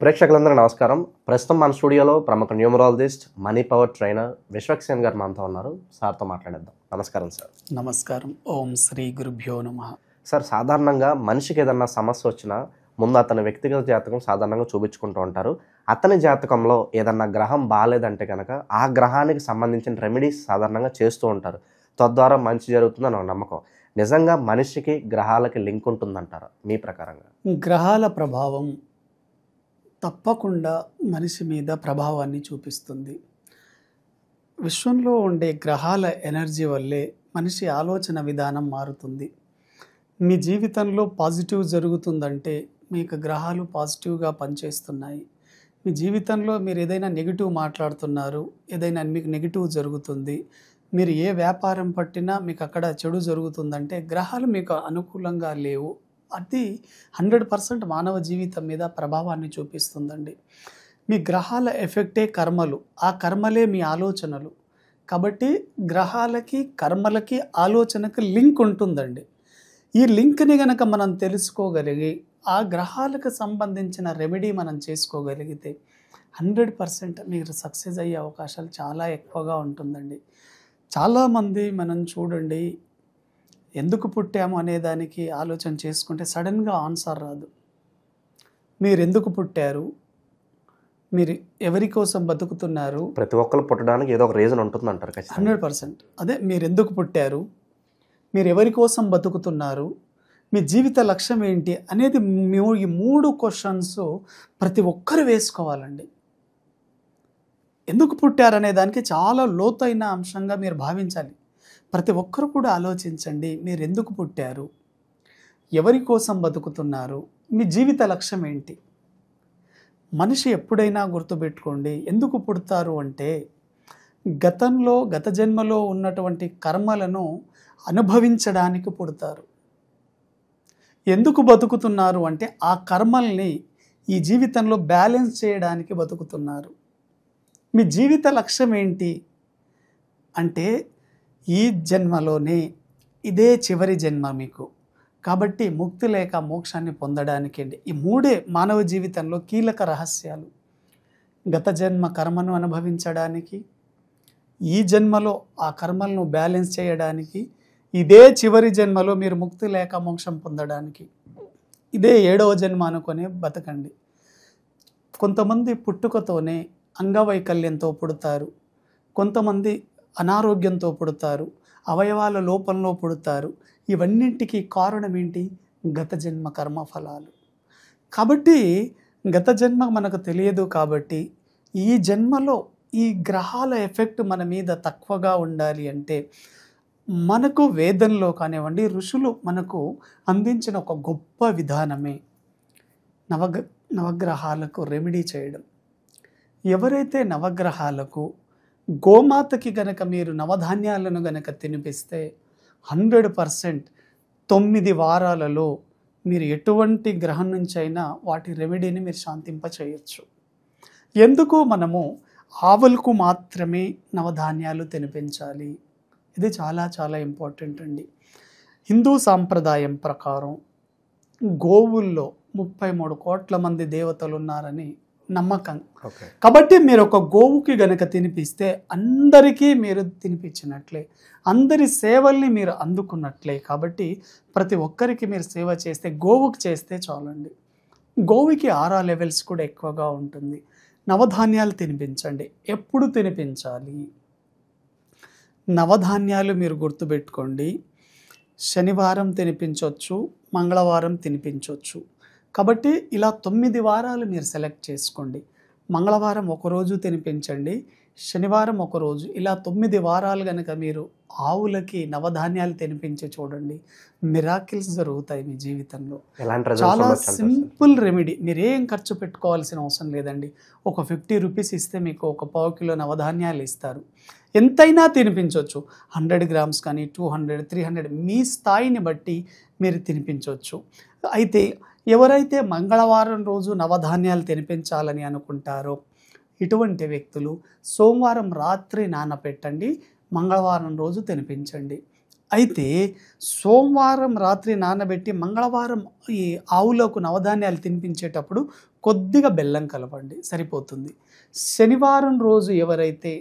ప్రేక్షకులందరూ నమస్కారం. ప్రస్తుతం మన స్టూడియోలో ప్రముఖ numerologist, money power trainer Vishwaksen గారు మనతో ఉన్నారు. సార్తో మాట్లాడేద్దాం. నమస్కారం సార్. నమస్కారం. ఓం శ్రీ గురుభ్యో నమః. సార్, సాధారణంగా మనిషికి ఏదన్నా సమస్య వచ్చినా ముందు అతని వ్యక్తిగత జాతకం సాధారణంగా చూపించుకుంటూ ఉంటారు. అతని జాతకంలో ఏదన్నా గ్రహం బాగాలేదంటే కనుక ఆ గ్రహానికి సంబంధించిన రెమెడీస్ సాధారణంగా చేస్తూ ఉంటారు. తద్వారా మంచి జరుగుతుందని ఒక నమ్మకం. నిజంగా మనిషికి గ్రహాలకి లింక్ ఉంటుందంటారా మీ ప్రకారంగా? గ్రహాల ప్రభావం తప్పకుండా మనిషి మీద ప్రభావాన్ని చూపిస్తుంది. విశ్వంలో ఉండే గ్రహాల ఎనర్జీ వల్లే మనిషి ఆలోచన విధానం మారుతుంది. మీ జీవితంలో పాజిటివ్ జరుగుతుందంటే మీకు గ్రహాలు పాజిటివ్గా పనిచేస్తున్నాయి. మీ జీవితంలో మీరు ఏదైనా నెగిటివ్ మాట్లాడుతున్నారు, ఏదైనా మీకు నెగిటివ్ జరుగుతుంది. మీరు ఏ వ్యాపారం పట్టినా మీకు అక్కడ చెడు జరుగుతుందంటే గ్రహాలు మీకు అనుకూలంగా లేవు. అది 100% మానవ జీవితం మీద ప్రభావాన్ని చూపిస్తుందండి. మీ గ్రహాల ఎఫెక్టే కర్మలు, ఆ కర్మలే మీ ఆలోచనలు. కాబట్టి గ్రహాలకి కర్మలకి ఆలోచనకి లింక్ ఉంటుందండి. ఈ లింక్ని గనక మనం తెలుసుకోగలిగి ఆ గ్రహాలకు సంబంధించిన రెమెడీ మనం చేసుకోగలిగితే 100% మీరు సక్సెస్ అయ్యే అవకాశాలు చాలా ఎక్కువగా ఉంటుందండి. చాలామంది మనం చూడండి, ఎందుకు పుట్టాము అనేదానికి ఆలోచన చేసుకుంటే సడన్గా ఆన్సర్ రాదు. మీరు ఎందుకు పుట్టారు, మీరు ఎవరి కోసం బతుకుతున్నారు, ప్రతి ఒక్కరు పుట్టడానికి ఏదో ఒక రీజన్ ఉంటుందంటారు. 100%. అదే మీరు ఎందుకు పుట్టారు, మీరు ఎవరి కోసం బతుకుతున్నారు, మీ జీవిత లక్ష్యం ఏంటి అనేది ఈ 3 క్వశ్చన్స్ ప్రతి ఒక్కరు వేసుకోవాలండి. ఎందుకు పుట్టారనే దానికి చాలా లోతైన అంశంగా మీరు భావించాలి. ప్రతి ఒక్కరు కూడా ఆలోచించండి. మీరు ఎందుకు పుట్టారు, ఎవరి కోసం బతుకుతున్నారు, మీ జీవిత లక్ష్యం ఏంటి. మనిషి ఎప్పుడైనా గుర్తుపెట్టుకోండి, ఎందుకు పుడతారు అంటే గత జన్మలో ఉన్నటువంటి కర్మలను అనుభవించడానికి పుడతారు. ఎందుకు బతుకుతున్నారు అంటే ఆ కర్మల్ని ఈ జీవితంలో బ్యాలెన్స్ చేయడానికి బతుకుతున్నారు. మీ జీవిత లక్ష్యం ఏంటి అంటే ఈ జన్మలోనే ఇదే చివరి జన్మ మీకు. కాబట్టి ముక్తి లేక మోక్షాన్ని పొందడానికి అండి. ఈ 3 మానవ జీవితంలో కీలక రహస్యాలు. గత జన్మ కర్మను అనుభవించడానికి, ఈ జన్మలో ఆ కర్మలను బ్యాలెన్స్ చేయడానికి, ఇదే చివరి జన్మలో మీరు ముక్తి లేక మోక్షం పొందడానికి. ఇదే 7వ జన్మ అనుకొని బతకండి. కొంతమంది పుట్టుకతోనే అంగవైకల్యంతో పుడతారు, కొంతమంది అనారోగ్యంతో పుడతారు, అవయవాల లోపంలో పుడతారు. ఇవన్నింటికి కారణం ఏంటి? గత జన్మ కర్మ ఫలాలు. కాబట్టి గత జన్మ మనకు తెలియదు. కాబట్టి ఈ జన్మలో ఈ గ్రహాల ఎఫెక్ట్ మన మీద తక్కువగా ఉండాలి అంటే మనకు వేదంలో కానివ్వండి, ఋషులు మనకు అందించిన ఒక గొప్ప విధానమే నవగ్రహాలకు రెమెడీ చేయడం. ఎవరైతే నవగ్రహాలకు గోమాతకి గనక మీరు నవధాన్యాలను గనక తినిపిస్తే 100% 9 వారాలలో మీరు ఎటువంటి గ్రహం నుంచైనా వాటి రెమెడీని మీరు శాంతింప చేయొచ్చు. ఎందుకు మనము ఆవులకు మాత్రమే నవధాన్యాలు తినిపించాలి? ఇది చాలా చాలా ఇంపార్టెంట్ అండి. హిందూ సాంప్రదాయం ప్రకారం గోవుల్లో 33 కోట్ల మంది దేవతలు ఉన్నారని నమ్మకం. కాబట్టి మీరు ఒక గోవుకి గనక తినిపిస్తే అందరికీ మీరు తినిపించినట్లే, అందరి సేవల్ని మీరు అందుకున్నట్లే. కాబట్టి ప్రతి ఒక్కరికి మీరు సేవ చేస్తే, గోవుకి చేస్తే చాలండి. గోవుకి ఆరా లెవెల్స్ కూడా ఎక్కువగా ఉంటుంది. నవధాన్యాలు తినిపించండి. ఎప్పుడు తినిపించాలి? నవధాన్యాలు మీరు గుర్తుపెట్టుకోండి. శనివారం తినిపించవచ్చు, మంగళవారం తినిపించవచ్చు. కాబట్టి ఇలా 9 వారాలు మీరు సెలెక్ట్ చేసుకోండి. మంగళవారం ఒకరోజు తినిపించండి, శనివారం ఒకరోజు, ఇలా 9 వారాలు కనుక మీరు ఆవులకి నవధాన్యాలు తినిపించి చూడండి. మిరాకిల్స్ జరుగుతాయి మీ జీవితంలో. చాలా సింపుల్ రెమెడీ. మీరేం ఖర్చు పెట్టుకోవాల్సిన అవసరం లేదండి. ఒక 50 రూపీస్ ఇస్తే మీకు ఒక 1/2 కిలో నవధాన్యాలు ఇస్తారు. ఎంతైనా తినిపించవచ్చు. 100 గ్రామ్స్ కానీ 200, 300 మీ స్థాయిని బట్టి మీరు తినిపించవచ్చు. అయితే ఎవరైతే మంగళవారం రోజు నవధాన్యాలు తినిపించాలని అనుకుంటారో ఇటువంటి వ్యక్తులు సోమవారం రాత్రి నానపెట్టండి, మంగళవారం రోజు తినిపించండి. అయితే సోమవారం రాత్రి నానబెట్టి మంగళవారం ఈ ఆవులకు నవధాన్యాలు తినిపించేటప్పుడు కొద్దిగా బెల్లం కలపండి, సరిపోతుంది. శనివారం రోజు ఎవరైతే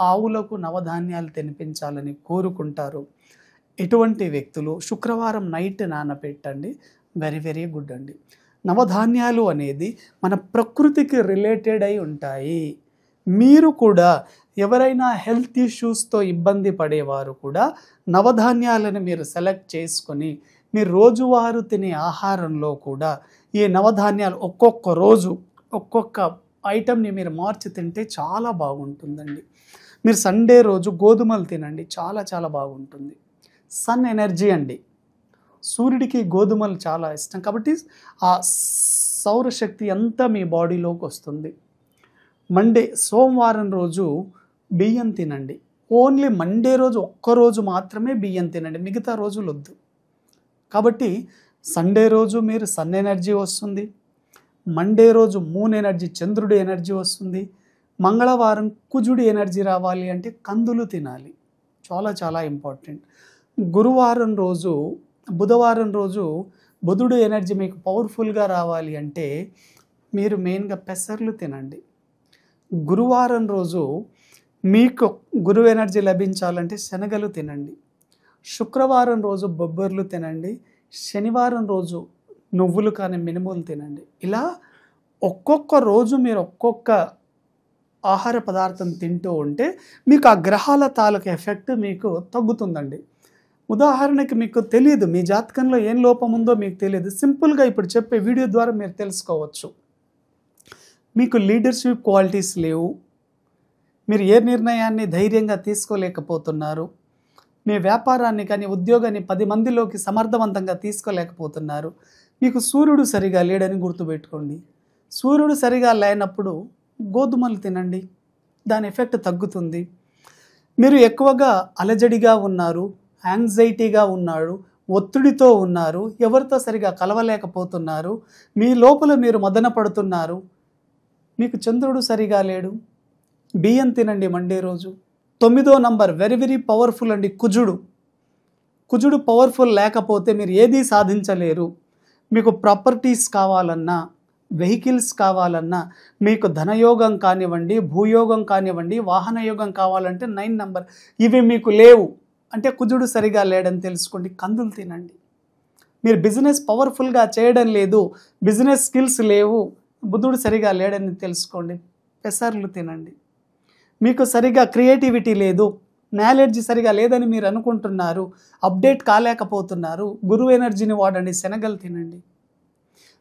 ఆవులకు నవధాన్యాలు తినిపించాలని కోరుకుంటారో ఇటువంటి వ్యక్తులు శుక్రవారం నైట్ నానబెట్టండి. వెరీ వెరీ గుడ్ అండి. నవధాన్యాలు అనేది మన ప్రకృతికి రిలేటెడ్ అయి ఉంటాయి. మీరు కూడా ఎవరైనా హెల్త్ ఇష్యూస్తో ఇబ్బంది పడేవారు కూడా నవధాన్యాలను మీరు సెలెక్ట్ చేసుకొని మీరు రోజువారు తినే ఆహారంలో కూడా ఈ నవధాన్యాలు ఒక్కొక్క రోజు ఒక్కొక్క ఐటమ్ని మీరు మార్చి తింటే చాలా బాగుంటుందండి. మీరు సండే రోజు గోధుమలు తినండి, చాలా చాలా బాగుంటుంది. సన్ ఎనర్జీ అండి, సూర్యుడికి గోధుమలు చాలా ఇష్టం కాబట్టి ఆ సౌరశక్తి అంతా మీ బాడీలోకి వస్తుంది. సోమవారం రోజు బియ్యం తినండి. ఓన్లీ మండే రోజు ఒక్కరోజు మాత్రమే బియ్యం తినండి, మిగతా రోజులు వద్దు. కాబట్టి సండే రోజు మీరు సన్ ఎనర్జీ వస్తుంది, మండే రోజు మూన్ ఎనర్జీ చంద్రుడి ఎనర్జీ వస్తుంది, మంగళవారం కుజుడి ఎనర్జీ రావాలి అంటే కందులు తినాలి, చాలా చాలా ఇంపార్టెంట్. బుధవారం రోజు బుధుడు ఎనర్జీ మీకు పవర్ఫుల్గా రావాలి అంటే మీరు మెయిన్గా పెసర్లు తినండి. గురువారం రోజు మీకు గురువు ఎనర్జీ లభించాలంటే శనగలు తినండి. శుక్రవారం రోజు బొబ్బర్లు తినండి. శనివారం రోజు నువ్వులు కానీ మినుములు తినండి. ఇలా ఒక్కొక్క రోజు మీరు ఒక్కొక్క ఆహార పదార్థం తింటూ ఉంటే మీకు ఆ గ్రహాల తాలూకు ఎఫెక్ట్ మీకు తగ్గుతుందండి. ఉదాహరణకి మీకు తెలియదు, మీ జాతకంలో ఏం లోపం ఉందో మీకు తెలియదు, సింపుల్గా ఇప్పుడు చెప్పే వీడియో ద్వారా మీరు తెలుసుకోవచ్చు. మీకు లీడర్షిప్ క్వాలిటీస్ లేవు, మీరు ఏ నిర్ణయాన్ని ధైర్యంగా తీసుకోలేకపోతున్నారు, మీ వ్యాపారాన్ని కానీ ఉద్యోగాన్ని 10 మందిలోకి సమర్థవంతంగా తీసుకోలేకపోతున్నారు, మీకు సూర్యుడు సరిగా లేడని గుర్తుపెట్టుకోండి. సూర్యుడు సరిగా లేనప్పుడు గోధుమలు తినండి, దాని ఎఫెక్ట్ తగ్గుతుంది. మీరు ఎక్కువగా అలజడిగా ఉన్నారు, యాంగ్జైటీగా ఉన్నాడు, ఒత్తిడితో ఉన్నారు, ఎవరితో సరిగా కలవలేకపోతున్నారు, మీ లోపల మీరు మదన పడుతున్నారు, మీకు చంద్రుడు సరిగా లేడు, బియ్యం తినండి మండే రోజు. 9వ నంబర్ వెరీ వెరీ పవర్ఫుల్ అండి, కుజుడు పవర్ఫుల్ లేకపోతే మీరు ఏదీ సాధించలేరు. మీకు ప్రాపర్టీస్ కావాలన్నా, వెహికల్స్ కావాలన్నా, మీకు ధనయోగం కానివ్వండి, భూయోగం కానివ్వండి, వాహన యోగం కావాలంటే 9 నంబర్. ఇవి మీకు లేవు అంటే కుజుడు సరిగా లేడని తెలుసుకోండి, కందులు తినండి. మీరు బిజినెస్ పవర్ఫుల్గా చేయడం లేదు, బిజినెస్ స్కిల్స్ లేవు, బుధుడు సరిగా లేడని తెలుసుకోండి, పెసర్లు తినండి. మీకు సరిగా క్రియేటివిటీ లేదు, నాలెడ్జ్ సరిగా లేదని మీరు అనుకుంటున్నారు, అప్డేట్ కాలేకపోతున్నారు, గురువు ఎనర్జీని వాడండి, శనగలు తినండి.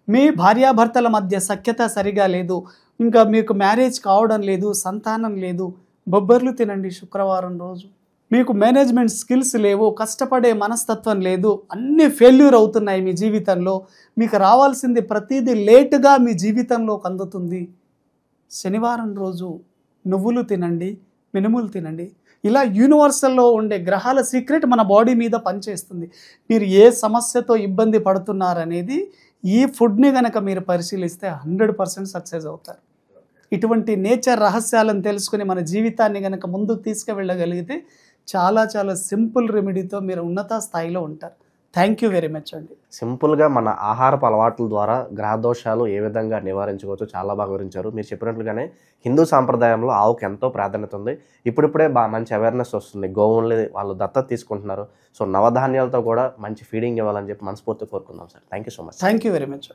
మీ భార్యాభర్తల మధ్య సఖ్యత సరిగా లేదు, ఇంకా మీకు మ్యారేజ్ కావడం లేదు, సంతానం లేదు, బొబ్బర్లు తినండి శుక్రవారం రోజు. మీకు మేనేజ్మెంట్ స్కిల్స్ లేవు, కష్టపడే మనస్తత్వం లేదు, అన్నీ ఫెయిల్యూర్ అవుతున్నాయి మీ జీవితంలో, మీకు రావాల్సింది ప్రతిదీ లేటుగా మీ జీవితంలోకి అందుతుంది. శనివారం రోజు నువ్వులు తినండి, మినుములు తినండి. ఇలా యూనివర్సల్లో ఉండే గ్రహాల సీక్రెట్ మన బాడీ మీద పనిచేస్తుంది. మీరు ఏ సమస్యతో ఇబ్బంది పడుతున్నారనేది ఈ ఫుడ్ని కనుక మీరు పరిశీలిస్తే 100% సక్సెస్ అవుతారు. ఇటువంటి నేచర్ రహస్యాలను తెలుసుకుని మన జీవితాన్ని కనుక ముందుకు తీసుకువెళ్ళగలిగితే చాలా చాలా సింపుల్ రెమెడీతో మీరు ఉన్నత స్థాయిలో ఉంటారు. థ్యాంక్ యూ వెరీ మచ్ అండి. సింపుల్గా మన ఆహారపు అలవాట్ల ద్వారా గ్రహ దోషాలు ఏ విధంగా నివారించుకోవచ్చు చాలా బాగా వివరించారు. మీరు చెప్పినట్లుగానే హిందూ సాంప్రదాయంలో ఆవుకు ఎంతో ప్రాధాన్యత ఉంది. ఇప్పుడిప్పుడే మంచి అవేర్నెస్ వస్తుంది, గోవుల్ని వాళ్ళు దత్తత తీసుకుంటున్నారు. సో నవధాన్యాలతో కూడా మంచి ఫీడింగ్ ఇవ్వాలని చెప్పి మనస్ఫూర్తిగా కోరుకుందాం sir. Thank you so much. Thank you very much.